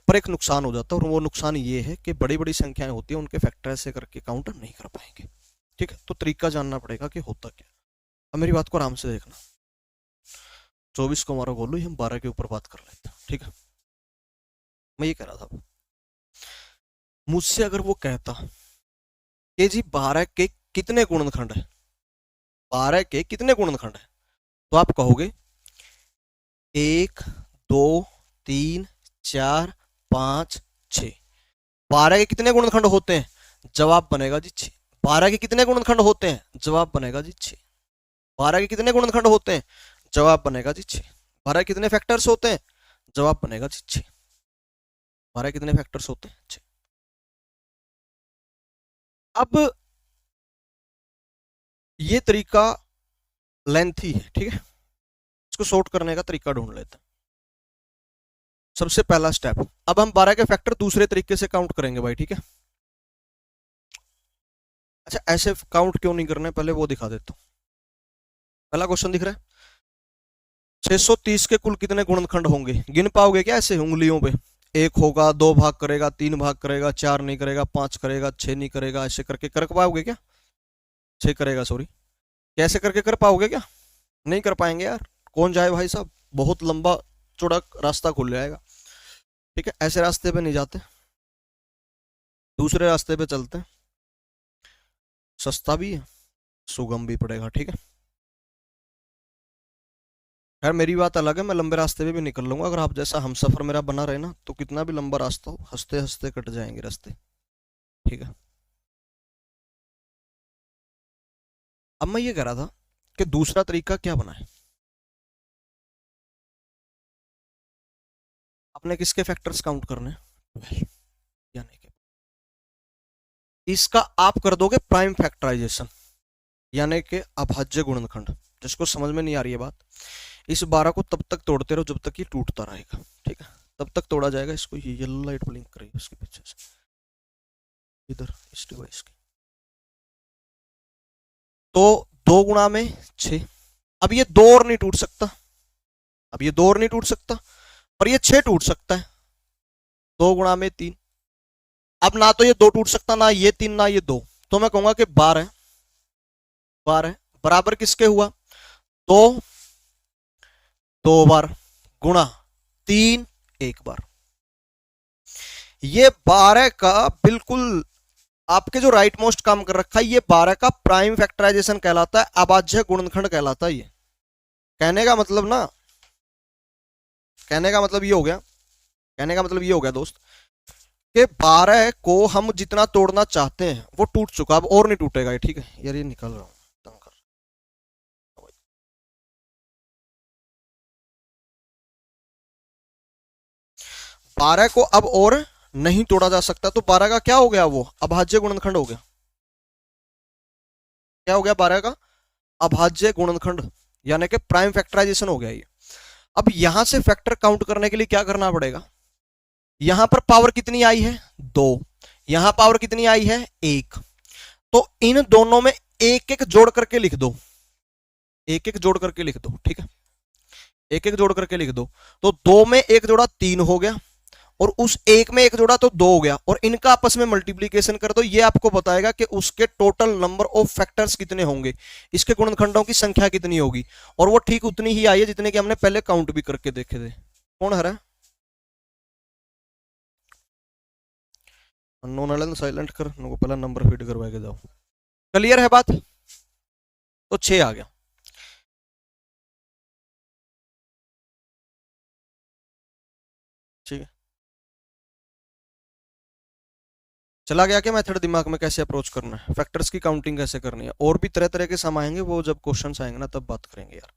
पर एक नुकसान हो जाता है, और वो नुकसान ये है कि बड़ी बड़ी संख्याएं होती है, उनके फैक्टर ऐसे करके काउंट नहीं कर पाएंगे, ठीक है। तो तरीका जानना पड़ेगा कि होता क्या। अब मेरी बात को आराम से देखना, 24 को हमारा बोलो, हम 12 के ऊपर बात कर लेते हैं, ठीक है। मैं ये कह रहा था, मुझसे अगर वो कहता कि जी 12 के कितने गुणनखंड है, 12 के कितने गुणनखंड है, तो आप कहोगे 1 2 3 4 5 6। 12 के कितने गुणनखंड होते हैं, जवाब बनेगा जी 6। 12 के कितने गुणनखंड होते हैं, जवाब बनेगा जी 6। 12 के कितने गुणनखंड होते हैं, जवाब बनेगा जी 6। 12 कितने फैक्टर्स होते हैं, जवाब बनेगा जी 6। 12 कितने फैक्टर्स होते हैं, 6। अब ये तरीका लेंथी है, ठीक है, इसको शॉर्ट करने का तरीका ढूंढ लेते हैं। सबसे पहला स्टेप, अब हम 12 के फैक्टर दूसरे तरीके से काउंट करेंगे भाई, ठीक है। अच्छा ऐसे काउंट क्यों नहीं करने, पहले वो दिखा देता हूं। पहला क्वेश्चन दिख रहा है, 630 के कुल कितने गुणनखंड होंगे, गिन पाओगे क्या ऐसे उंगलियों पे, एक होगा, दो भाग करेगा, तीन भाग करेगा, चार नहीं करेगा, पांच करेगा, छह नहीं करेगा, ऐसे करके कर पाओगे क्या, छह करेगा सॉरी, कैसे करके कर पाओगे क्या, नहीं कर पाएंगे यार, कौन जाए भाई साहब, बहुत लंबा चौड़ा रास्ता खुल जाएगा, ठीक है। ऐसे रास्ते पे नहीं जाते, दूसरे रास्ते पे चलते हैं, सस्ता भी है, सुगम भी पड़ेगा, ठीक है। खैर मेरी बात अलग है, मैं लंबे रास्ते पे भी निकल लूंगा, अगर आप जैसा हम सफर मेरा बना रहे ना, तो कितना भी लंबा रास्ता हो, हंसते हंसते कट जाएंगे रास्ते, ठीक है। अब मैं ये कह रहा था कि दूसरा तरीका क्या बनाए, आपने किसके फैक्टर्स काउंट करने हैं, 12, यानी कि इसका आप कर दोगे प्राइम फैक्टराइजेशन, यानी कि अभाज्य गुणनखंड। जिसको समझ में नहीं आ रही है बात, इस 12 को तब तक तोड़ते रहो जब तक ये टूटता रहेगा, ठीक है, तब तक तोड़ा जाएगा। इसको ये येलो लाइट ब्लिंक करेगी उसके पीछे से, इधर इस डिवाइस की। तो 2 गुणा में 6, अब ये 2 और नहीं टूट सकता, अब ये 2 और नहीं टूट सकता, और ये 6 टूट सकता है, 2 गुणा में 3, अब ना तो ये दो टूट सकता, ना ये तीन, ना ये दो, तो मैं कहूंगा कि 12, 12 बराबर किसके हुआ, दो, दो बार गुणा तीन, एक बार। ये 12 का बिल्कुल आपके जो राइट मोस्ट काम कर रखा है, ये 12 का प्राइम फैक्टराइजेशन कहलाता है, अभाज्य गुणनखंड कहलाता है ये। कहने का मतलब ना, कहने का मतलब ये हो गया, कहने का मतलब ये हो गया दोस्त, कि 12 को हम जितना तोड़ना चाहते हैं वो टूट चुका, अब और नहीं टूटेगा ये, ठीक है यार, ये निकल रहा हूं तंग कर। 12 को अब और नहीं तोड़ा जा सकता, तो 12 का क्या हो गया, वो अभाज्य गुणनखंड हो गया। क्या हो गया 12 का, अभाज्य गुणनखंड, यानी कि प्राइम फैक्टराइजेशन हो गया ये। अब यहां से फैक्टर काउंट करने के लिए क्या करना पड़ेगा, यहां पर पावर कितनी आई है, दो, यहां पावर कितनी आई है, एक, तो इन दोनों में एक एक जोड़ करके लिख दो, एक एक जोड़ करके लिख दो, ठीक है, एक एक जोड़ करके लिख दो। तो दो में एक जोड़ा तीन हो गया, और उस एक में एक जोड़ा तो दो हो गया, और इनका आपस में मल्टीप्लीकेशन कर दो, ये आपको बताएगा कि उसके टोटल नंबर ऑफ फैक्टर्स कितने होंगे, इसके गुणनखंडों की संख्या कितनी होगी, और वो ठीक उतनी ही आई है जितने कि हमने पहले काउंट भी करके देखे थे। कौन हरा, अननोन वाले साइलेंट कर, उनको पहला नंबर फीड करवा के जाओ। क्लियर है बात, तो 6 आ गया, ठीक है। चला गया क्या मेथड दिमाग में, कैसे अप्रोच करना है, फैक्टर्स की काउंटिंग कैसे करनी है, और भी तरह तरह के सम आएंगे, वो जब क्वेश्चन आएंगे ना तब बात करेंगे यार।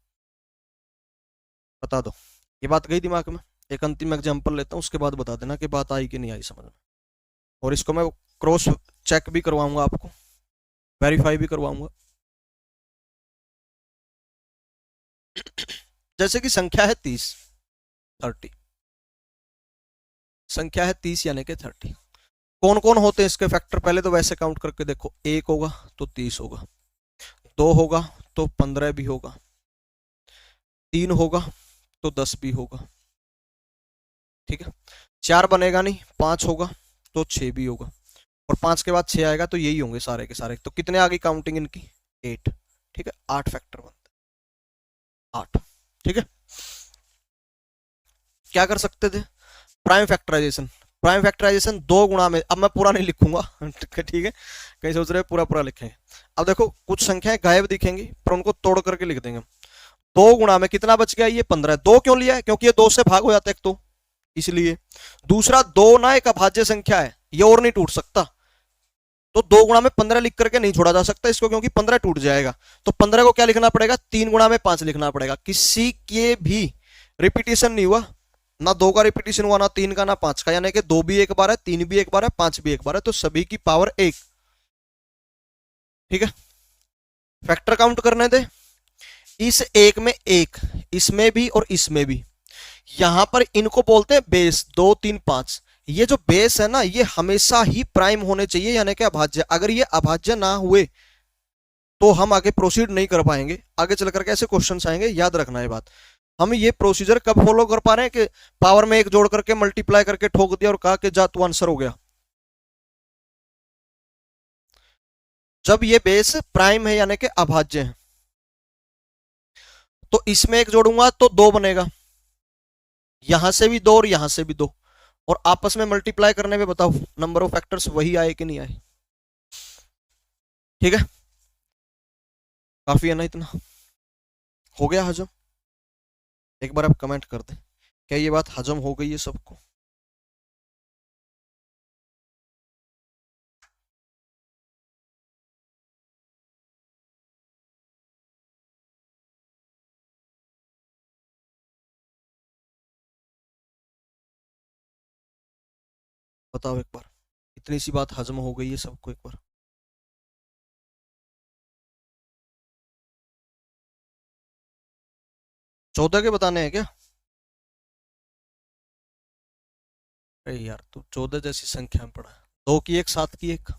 बता दो, ये बात गई दिमाग में, एक अंतिम एग्जांपल लेता हूँ, उसके बाद बता देना कि बात आई कि नहीं आई समझ में। और इसको मैं क्रॉस चेक भी करवाऊंगा आपको, वेरीफाई भी करवाऊंगा। जैसे कि संख्या है 30, 30, संख्या है 30 यानी कि 30, कौन कौन होते हैं इसके फैक्टर, पहले तो वैसे काउंट करके देखो, एक होगा तो 30 होगा, दो होगा तो 15 भी होगा, तीन होगा तो 10 भी होगा, ठीक है, चार बनेगा नहीं, पांच होगा तो 6 भी होगा, और पांच के बाद 6 आएगा, तो यही होंगे सारे के सारे, तो कितने आ गई काउंटिंग इनकी, 8, ठीक है, 8 फैक्टर बनते हैं, 8, ठीक है। क्या कर सकते थे, प्राइम फैक्टराइजेशन, प्राइम फैक्टराइजेशन दो गुणा में, अब मैं पूरा नहीं लिखूंगा ठीक है, कहीं सोच रहे पूरा पूरा लिखेंगे। अब देखो कुछ संख्याएं गायब दिखेंगी पर उनको तोड़ करके लिख देंगे। दो गुणा में कितना बच गया, ये 15, दो क्यों लिया है, क्योंकि ये दो से भाग हो जाता है एक तो, इसलिए। दूसरा, दो ना एक अभाज्य संख्या है, ये और नहीं टूट सकता, तो दो गुणा में 15 लिख करके नहीं छोड़ा जा सकता इसको, क्योंकि 15 टूट जाएगा, तो 15 को क्या लिखना पड़ेगा, तीन गुणा में 5 लिखना पड़ेगा, किसी के भी रिपीटेशन नहीं हुआ, ना दो का रिपीटेशन हुआ, ना तीन का, ना पांच का, यानी कि दो भी एक बार है, तीन भी एक बार है, पांच भी एक बार है, तो सभी की पावर एक, ठीक है। फैक्टर काउंट करने दे, इस एक में एक, इसमें भी और इसमें भी, यहां पर इनको बोलते हैं बेस, दो तीन पांच, ये जो बेस है ना ये हमेशा ही प्राइम होने चाहिए, यानी कि अभाज्य, अगर ये अभाज्य ना हुए तो हम आगे प्रोसीड नहीं कर पाएंगे, आगे चल करके ऐसे क्वेश्चंस आएंगे, याद रखना ये बात। हम ये प्रोसीजर कब फॉलो कर पा रहे हैं कि पावर में एक जोड़ करके मल्टीप्लाई करके ठोक दिया और कहा कि जा तू आंसर हो गया, जब ये बेस प्राइम है यानी कि अभाज्य है। तो इसमें एक जोड़ूंगा तो दो बनेगा, यहां से भी दो और यहां से भी दो, और आपस में मल्टीप्लाई करने में बताओ नंबर ऑफ फैक्टर्स वही आए कि नहीं आए, ठीक है। काफी है ना इतना, हो गया हजम, एक बार आप कमेंट कर दें क्या ये बात हजम हो गई है सबको। बताओ एक बार, इतनी सी बात हजम हो गई है सबको एक बार। 14 के बताने हैं क्या, अरे यार तू 14 जैसी संख्या में पढ़ा, दो की एक, सात की एक,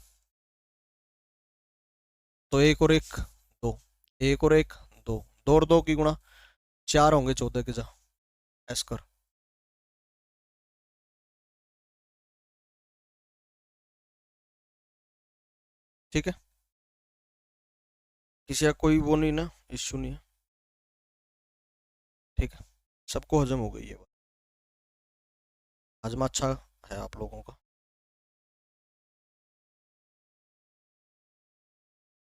तो एक और एक दो, एक और एक दो, दो और दो की गुणा, चार होंगे 14 के, जा ऐस कर। ठीक है, किसी का कोई वो नहीं ना, इश्यू नहीं है। ठीक है, सबको हजम हो गई है। हजमा अच्छा है आप लोगों का।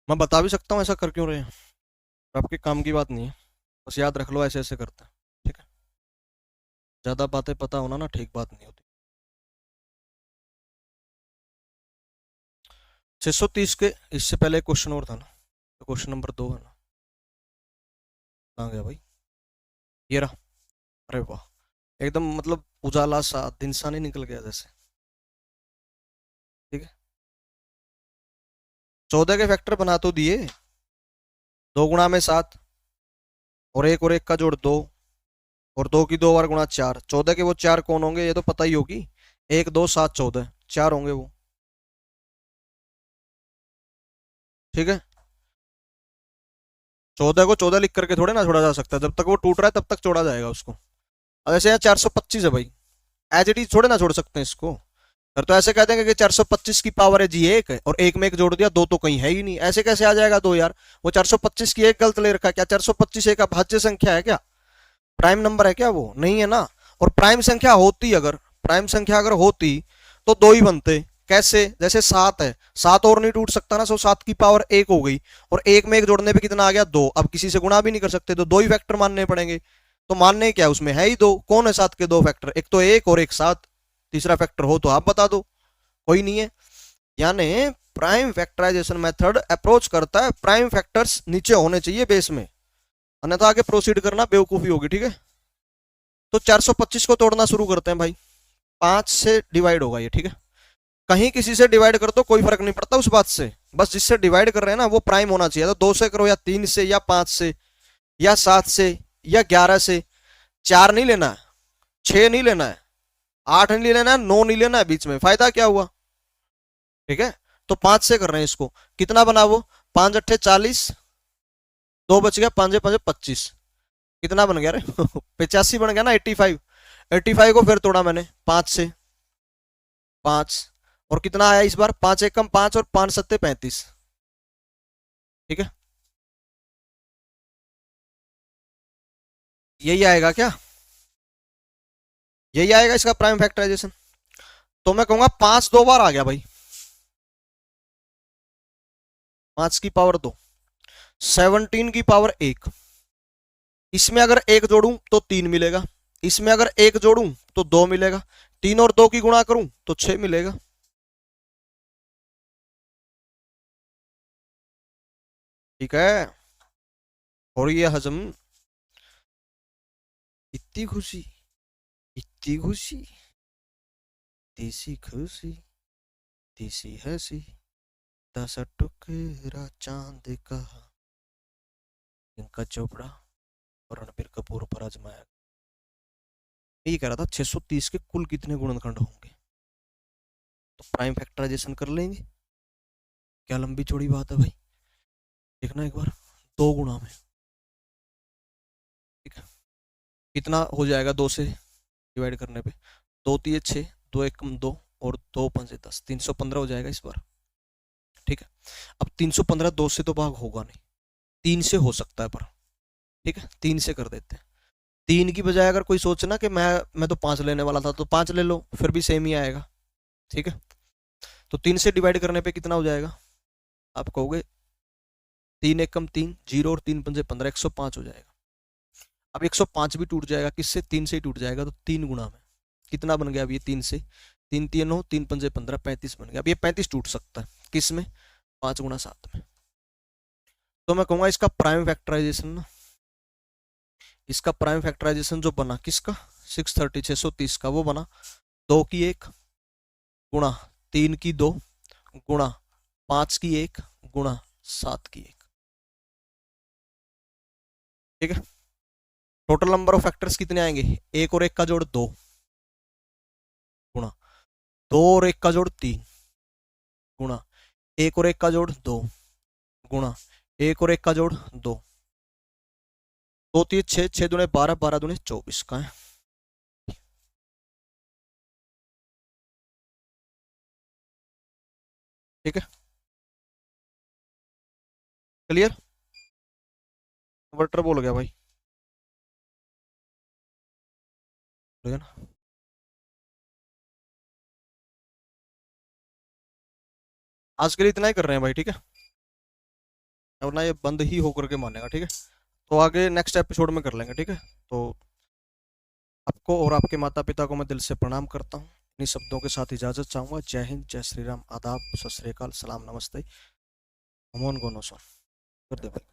मैं बता भी सकता हूँ ऐसा कर क्यों रहे हैं, पर आपके काम की बात नहीं है। बस याद रख लो ऐसे ऐसे करते हैं। ठीक है, ज़्यादा बातें पता होना ना ठीक बात नहीं होती। 630 के इससे पहले क्वेश्चन और था ना, तो क्वेश्चन नंबर 2 है ना। कहाँ गया भाई, ये रहा। अरे वाह, एकदम मतलब उजाला सा दिन सा नहीं निकल गया जैसे। ठीक है, 14 के फैक्टर बना तो दिए, 2 गुणा में 7, और एक का जोड़ 2, और 2 की 2 बार गुणा 4, 14 के वो 4 कौन होंगे ये तो पता ही होगी। 1 2 7 14 4 होंगे वो। ठीक है, 14 को 14 लिख करके थोड़े ना छोड़ा जा सकता, जब तक वो टूट रहा है तब तक छोड़ा जाएगा उसको। अब ऐसे यहाँ 425 है भाई, एज इट इज थोड़े ना छोड़ सकते हैं इसको। फिर तो ऐसे कह देंगे कि 425 की पावर है जी एक, और एक में एक जोड़ दिया, दो तो कहीं है ही नहीं, ऐसे कैसे आ जाएगा दो यार। वो 425 की एक गलत ले रखा है क्या, 425 एक अभाज्य संख्या है क्या, प्राइम नंबर है क्या, वो नहीं है ना। और प्राइम संख्या होती, अगर प्राइम संख्या अगर होती तो दो ही बनते। कैसे, जैसे 7 है, 7 और नहीं टूट सकता ना, सो 7 की पावर एक हो गई, और एक में एक जोड़ने पे कितना आ गया, दो। अब किसी से गुणा भी नहीं कर सकते, तो दो ही फैक्टर मानने पड़ेंगे। तो मानने क्या, उसमें है ही दो, कौन है 7 के दो फैक्टर, एक तो एक और एक 7। तीसरा फैक्टर हो तो आप बता दो, कोई नहीं है। यानी प्राइम फैक्टराइजेशन मेथड अप्रोच करता है प्राइम फैक्टर्स नीचे होने चाहिए बेस में, अन्यथा आगे प्रोसीड करना बेवकूफी होगी। ठीक है, तो 425 को तोड़ना शुरू करते हैं भाई। 5 से डिवाइड होगा ये, ठीक है। कहीं किसी से डिवाइड कर दो, कोई फर्क नहीं पड़ता उस बात से, बस जिससे डिवाइड कर रहे हैं ना वो प्राइम होना चाहिए। तो 2 से करो, या 3 से, या 5 से, या 7 से, या 11 से। 4 नहीं लेना है, 6 नहीं लेना है, 8 नहीं लेना है, 9 नहीं लेना है, बीच में फायदा क्या हुआ। ठीक है, तो 5 से कर रहे हैं इसको। कितना बना वो, 5 अट्ठे 40, 2 बच गया, 5 5 25, कितना बन गया रे 85 बन गया ना, 85। 85 को फिर तोड़ा मैंने 5 से, 5, और कितना आया इस बार, 5 एकम 5 और 5 सत्ते 35। ठीक है, यही आएगा क्या, यही आएगा इसका प्राइम फैक्टराइजेशन। तो मैं कहूंगा 5 2 बार आ गया भाई, 5 की पावर 2, 17 की पावर 1। इसमें अगर एक जोड़ूं तो 3 मिलेगा, इसमें अगर एक जोड़ूं तो 2 मिलेगा, 3 और 2 की गुणा करूं तो 6 मिलेगा। ठीक है, और ये हजम। इतनी खुशी, इतनी खुशी, देसी खुशी, देसी हंसी, 10 टुकड़ा चांद का, इनका चोपड़ा और रणबीर कपूर पर आजमाया। ये कह रहा था 630 के कुल कितने गुणनखंड होंगे, तो प्राइम फैक्टराइजेशन कर लेंगे। क्या लंबी चौड़ी बात है भाई, देखना एक बार। 2 गुणा में, ठीक है, कितना हो जाएगा 2 से डिवाइड करने पे, 2 3 6, 2 1 2, और 2 5 10, 315 हो जाएगा इस बार। ठीक है, अब 315 2 से तो भाग होगा नहीं, 3 से हो सकता है पर। ठीक है, 3 से कर देते हैं। 3 की बजाय अगर कोई सोचना कि मैं तो 5 लेने वाला था, तो 5 ले लो, फिर भी सेम ही आएगा। ठीक है, तो 3 से डिवाइड करने पे कितना हो जाएगा, आप कहोगे 3 एकम 3, 0 और 3 पंजे 15, 105 हो जाएगा। अब 105 भी टूट जाएगा किससे, 3 से ही टूट जाएगा, तो 3 गुणा में कितना बन गया अब ये, 3 से, 3 3 हो, 3 पंजे 15, 35 बन गया। अब ये 35 टूट सकता है किस में, 5 गुणा 7 में। तो मैं कहूंगा इसका प्राइम फैक्टराइजेशन ना, इसका प्राइम फैक्टराइजेशन जो बना किसका, 630 630 का, वो बना 2 की 1 गुणा 3 की 2 गुणा 5 की 1 गुणा 7 की 1। ठीक है, टोटल नंबर ऑफ फैक्टर्स कितने आएंगे, एक और एक का जोड़ 2 गुणा 2 और एक का जोड़ 3 गुणा एक और एक का जोड़ 2 गुणा एक और एक का जोड़ 2, 2 3 6, 6 दूने 12, 12 दूने 24 का है। ठीक है, क्लियर? इन्वर्टर बोल गया भाई, बोल गया ना। आज के लिए इतना ही कर रहे हैं भाई, ठीक है, वरना ये बंद ही होकर के मानेगा, ठीक है। तो आगे नेक्स्ट एपिसोड में कर लेंगे, ठीक है। तो आपको और आपके माता पिता को मैं दिल से प्रणाम करता हूँ। इन्हीं शब्दों के साथ इजाजत चाहूंगा। जय हिंद, जय श्री राम, आदाब, सत श्री अकाल, सलाम, नमस्ते, अमोन गोनो सर, कर दे भाई।